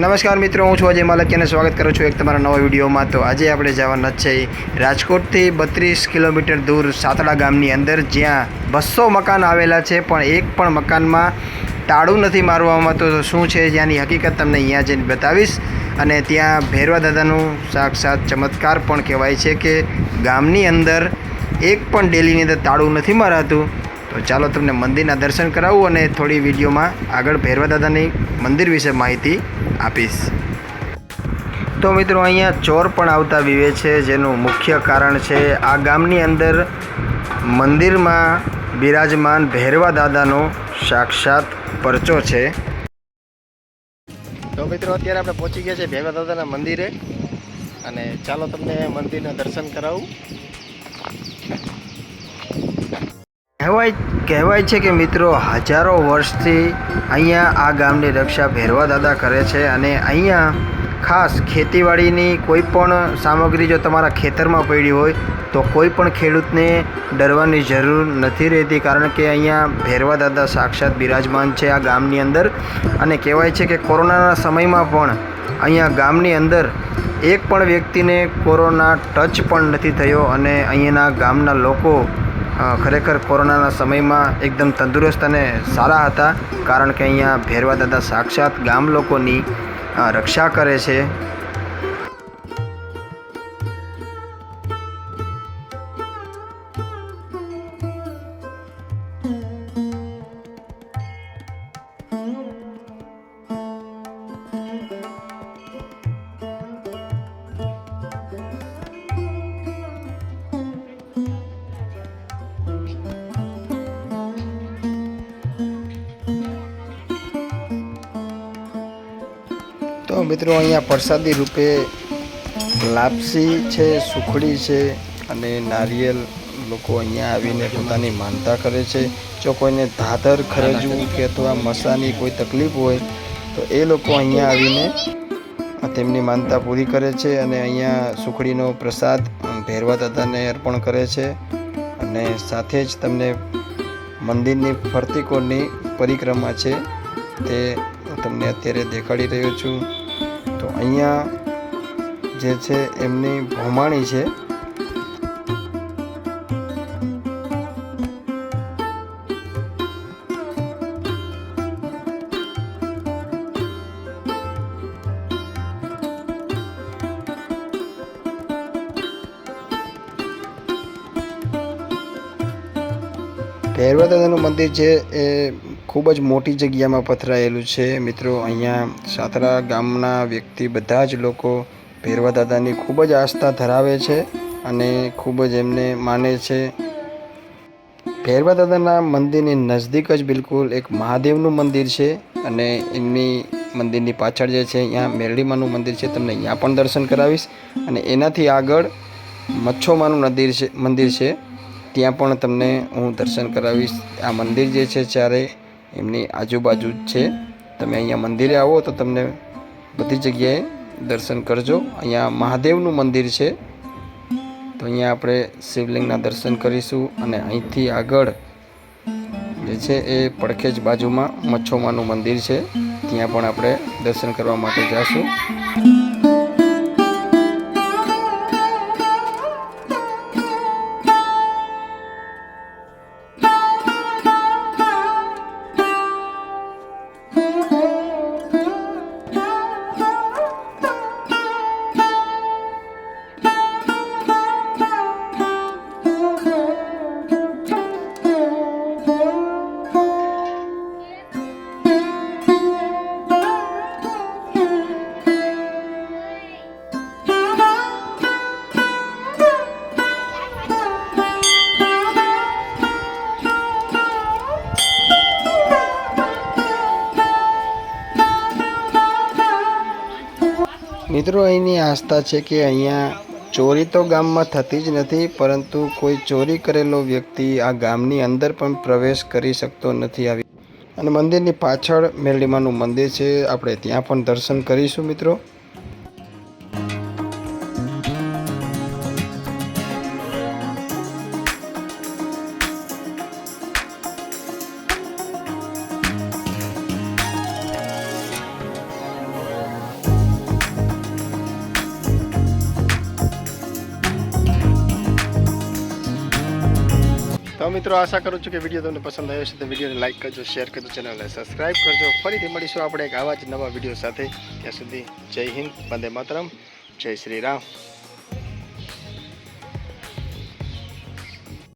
નમસ્કાર મિત્રો, હું છું અજય માલકિયાને સ્વાગત કરું છું એક તમારા નવા વિડીયોમાં। તો આજે આપણે જવાના છે રાજકોટથી 32 કિલોમીટર દૂર સાતડા ગામની અંદર, જ્યાં 200 મકાન આવેલા છે, પણ એક પણ મકાનમાં તાળું નથી મારવામાં। તો શું છે જ્યાંની હકીકત તમને અહીંયા જઈને બતાવીશ। અને ત્યાં ભેરવા દાદાનું સાક્ષાત ચમત્કાર પણ કહેવાય છે કે ગામની અંદર એક પણ ડેલીની અંદર તાળું નથી મારાતું। તો ચાલો તમને મંદિરના દર્શન કરાવું અને થોડી વિડીયોમાં આગળ ભેરવા દાદાની મંદિર વિશે માહિતી આપીશ। તો મિત્રો, અહીંયા ચોર પણ આવતા વિવે છે, જેનું મુખ્ય કારણ છે આ ગામની અંદર મંદિરમાં બિરાજમાન ભેરવા દાદાનો સાક્ષાત પરચો છે। તો મિત્રો, અત્યારે આપણે પહોંચી ગયા છે ભેરવા દાદાના મંદિરે અને ચાલો તમને મંદિરના દર્શન કરાવું। કહેવાય છે કે મિત્રો, હજારો વર્ષથી અહીંયા આ ગામની રક્ષા ભેરવા દાદા કરે છે। અને અહીંયા ખાસ ખેતીવાડીની કોઈ પણ સામગ્રી જો તમારા ખેતરમાં પડી હોય તો કોઈ પણ ખેડૂતને ડરવાની જરૂર નથી રહેતી, કારણ કે અહીંયા ભેરવા દાદા સાક્ષાત બિરાજમાન છે આ ગામની અંદર। અને કહેવાય છે કે કોરોનાના સમયમાં પણ અહીંયા ગામની અંદર એક પણ વ્યક્તિને કોરોના ટચ પણ નથી થયો અને અહીંયાના ગામના લોકો ખરેખર કોરોનાના સમયમાં એકદમ તંદુરસ્ત અને સારા હતા, કારણ કે અહીંયા ભેરવા દાદા સાક્ષાત ગામ લોકોની રક્ષા કરે છે। તો મિત્રો, અહીંયા પ્રસાદી રૂપે લાપસી છે, સુખડી છે અને નારિયેલ લોકો અહીંયા આવીને પોતાની માનતા કરે છે। જો કોઈને ધાધર ખરજવું કે અથવા મસાની કોઈ તકલીફ હોય તો એ લોકો અહીંયા આવીને તેમની માનતા પૂરી કરે છે અને અહીંયા સુખડીનો પ્રસાદ ભેરવા દાદાને અર્પણ કરે છે। અને સાથે જ તમને મંદિરની ફરતી કોરની પરિક્રમા છે તે તમને અત્યારે દેખાડી રહ્યો છું। તો અહીંયા જે છે એમની ભોમાણી છે। ભેરવા દાદાનું મંદિર છે એ ખૂબ જ મોટી જગ્યામાં પથરાયેલું છે। મિત્રો, અહીંયા સાતરા ગામના વ્યક્તિ બધા જ લોકો ભેરવા દાદાની ખૂબ જ આસ્થા ધરાવે છે અને ખૂબ જ એમને માને છે। ભેરવા દાદાના મંદિરની નજદીક જ બિલકુલ એક મહાદેવનું મંદિર છે અને એમની મંદિરની પાછળ જે છે અહીંયા મેરડીમાનું મંદિર છે, તમને અહીંયા પણ દર્શન કરાવીશ। અને એનાથી આગળ મચ્છોમાનું મંદિર છે, ત્યાં પણ તમને હું દર્શન કરાવીશ। આ મંદિર જે છે ચારે એમની આજુબાજુ જ છે। તમે અહીંયા મંદિરે આવો તો તમને બધી જગ્યાએ દર્શન કરજો। અહીંયા મહાદેવનું મંદિર છે, તો અહીંયા આપણે શિવલિંગના દર્શન કરીશું અને અહીંથી આગળ જે છે એ પડખે જ બાજુમાં મચ્છોમાનું મંદિર છે, ત્યાં પણ આપણે દર્શન કરવા માટે જઈશું। મિત્રો, અહીંની આસ્થા છે કે અહીંયા ચોરી તો ગામમાં થતી જ નથી, પરંતુ કોઈ ચોરી કરેલો વ્યક્તિ આ ગામની અંદર પણ પ્રવેશ કરી શકતો નથી। અને મંદિરની પાછળ મેરડીમાનું મંદિર છે, આપણે ત્યાં પણ દર્શન કરીશું મિત્રો। તો મિત્રો આશા કરું છું કે વિડીયો તમને પસંદ આવ્યો છે તો વિડીયોને લાઇક કરજો, શેર કરજો, ચેનલને સબસ્ક્રાઈબ કરજો. ફરીથી મળીશું આપણે એક આવા જ નવા વિડીયો સાથે. ત્યાં સુધી જય હિન્દ, વંદે માતરમ, જય શ્રી રામ.